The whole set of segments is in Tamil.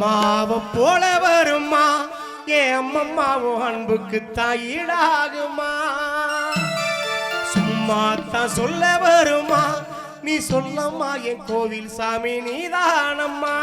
அம்மாவை போல வருமா என் அம்மம்மாவும் அன்புக்கு தாயிடாகுமா சும்மா தான் சொல்ல வருமா நீ சொல்லம்மா என் கோவில் சாமி நீதானம்மா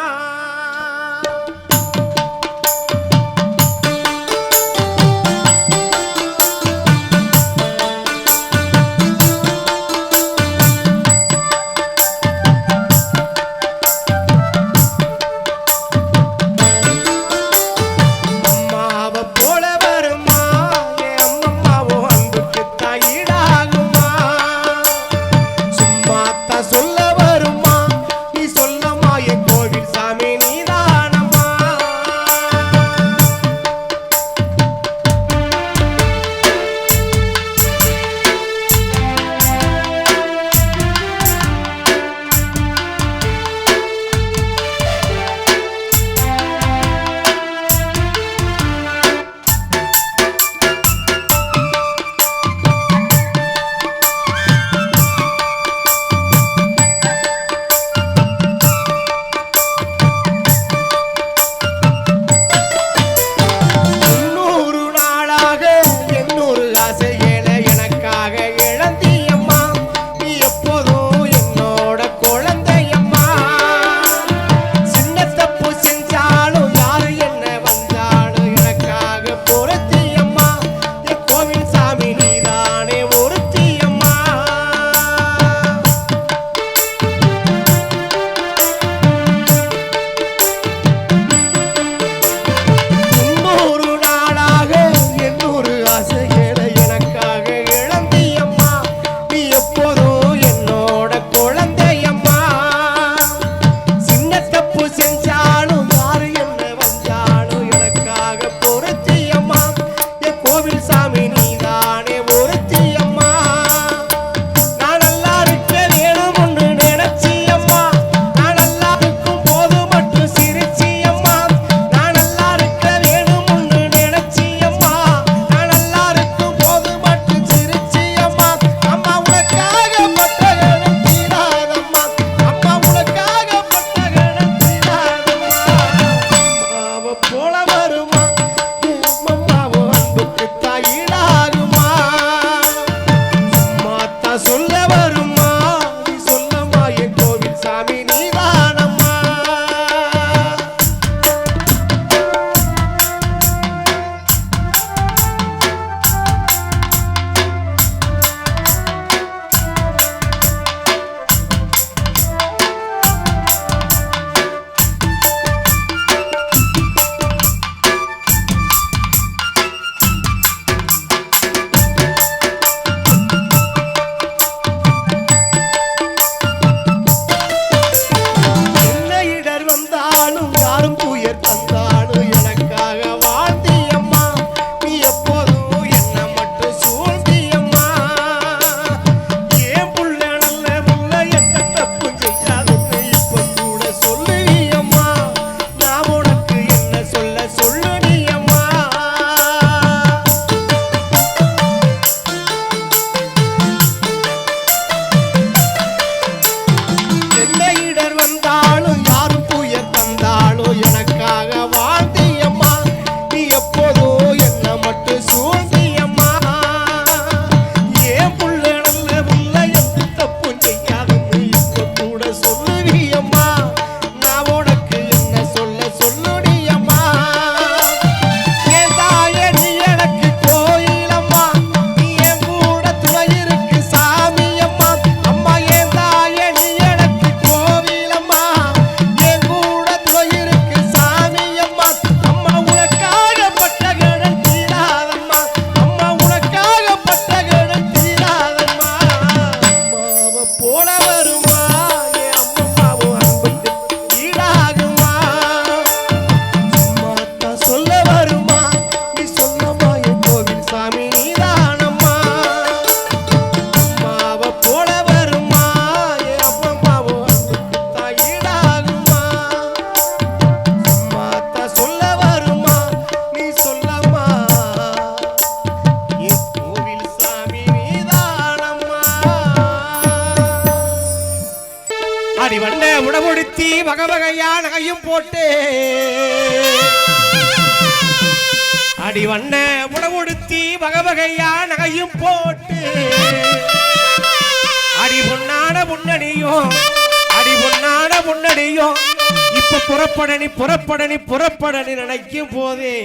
அடி வண்ண உடமுடுத்தி வகவகையா நகையும் போட்டு அடி வண்ண உடமுடுத்தி வகவகையா நகையும் போட்டு அடி பொன்னான முன்னணியும் அடி பொன்னான முன்னணியும் இப்ப புறப்படனி புறப்படனி புறப்படனி நினைக்கும் போதே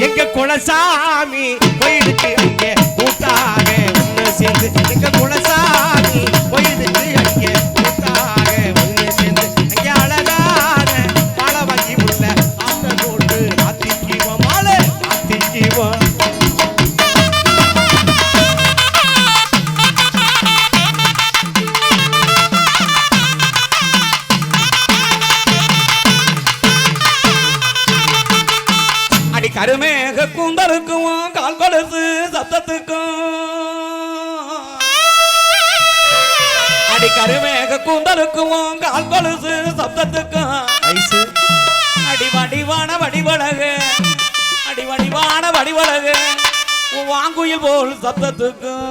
எங்க குலசாமி போயிடுச்சு அங்க கூட்டாக ஒண்ணு சேர்ந்து எங்க குலசாமி போயிடுச்சு அங்க கூட்டாக ஒண்ணு சேர்ந்து அங்க அழகான மாலை வாங்கி உள்ள ஆட்ட போட்டு ஆத்திக்குவோம் மாலை ஆத்திக்குவோம் கருமேக கூந்தலுக்கும் கால் கொலுசு சத்தத்துக்கும் அடி கருமேக கூந்தலுக்கும் கால் கொலுசு சத்தத்துக்கும் அடி வடிவான வடிவழகு அடி வடிவான வடிவழகு வாங்குயில் போல் சத்தத்துக்கும்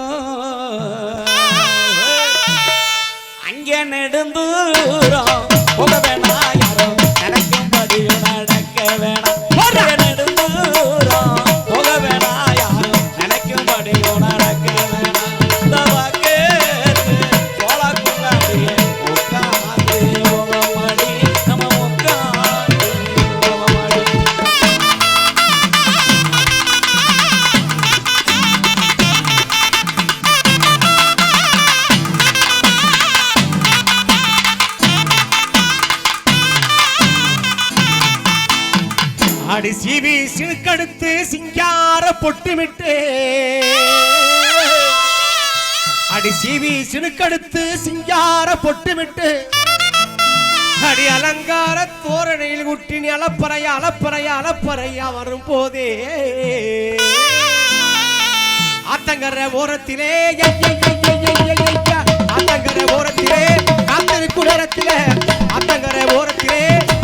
அங்கே நெடுந்தூரம் போக வேணாம் யாரோ நினைக்கும்படி நடக்க வேணாம் போக வேணா யாரும் நினைக்கும்படியோ நடக்க வேணாம் இந்த வாக்கு சோழக்குள்ளாடியே உட்காந்து ஓகமாடி நம்ம உட்காந்து ஓகமாடி அடி சீவி சினுக்கடுத்து சிங்கார பொட்டுமிட்டு அடி சீவி சினுக்கடுத்து சிங்கார பொட்டுமிட்டு அடி அலங்கார தோரணையில் குட்டினி அலப்பறையா அலப்பறையா அலப்பறையா வரும் போதே ஆத்தங்கர ஓரத்திலே ஆத்தங்கர ஓரத்திலே காத்திருக்கும் நேரத்திலே ஆத்தங்கர ஓரத்திலே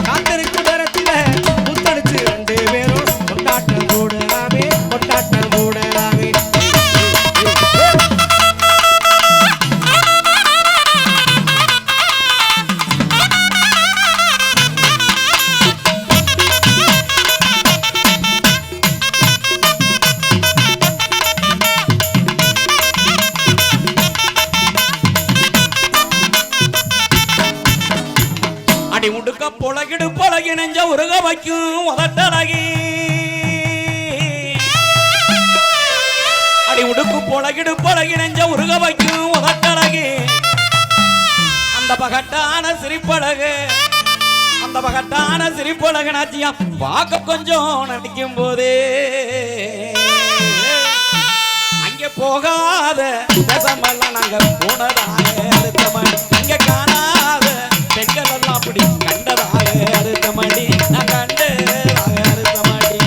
காத்திருக்கும் நேரத்திலே முத்தடிச்சு ரெண்டு பேரும் கொண்டாட்டம் கூடலாமே கொண்டாட்டம் கூடலாமே உடுக்க பொழகிடு பொழகி நெஞ்ச உருக வைக்கும் உதட்டழகி அடி உடுக்கு பொழகிடு பொழகி நெஞ்ச உருக வைக்கும் உதட்டழகி அந்த பகட்டான சிரிப்பழகு அந்த பகட்டான சிரிப்பழகு நாச்சியா பார்க்க கொஞ்சம் நினைக்கும் போதே அங்கே போகாத தேசமெல்லாம் நாங்க போனதாக அடுத்த மணி அங்கே காணாத பெண்கள் எல்லாம் அப்படி கண்டதாக அடுத்த மணி நான் கண்டதாக அடுத்த மணி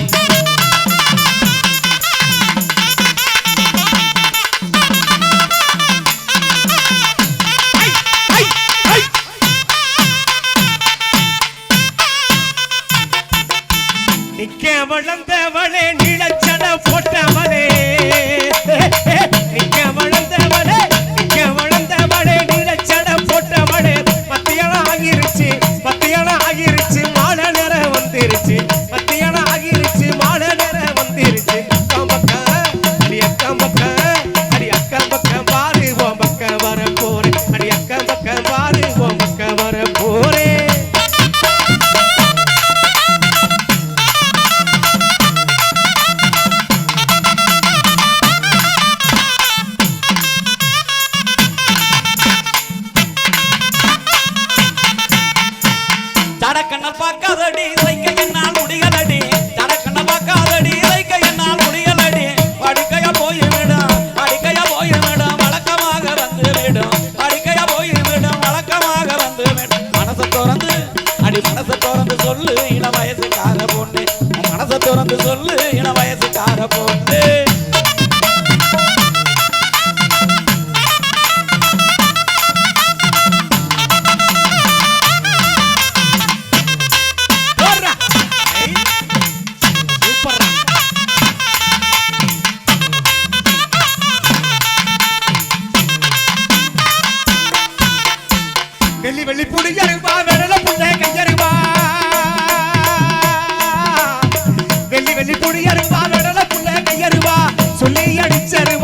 நிக்க வளர்ந்தவளே நீளச்சட போட்டவளே நிக்க வளர்ந்தவளே நீளச்சட போட்டவளே குடியருவா கடல புள்ள கையருவா சொல்லி அடிச்சருவா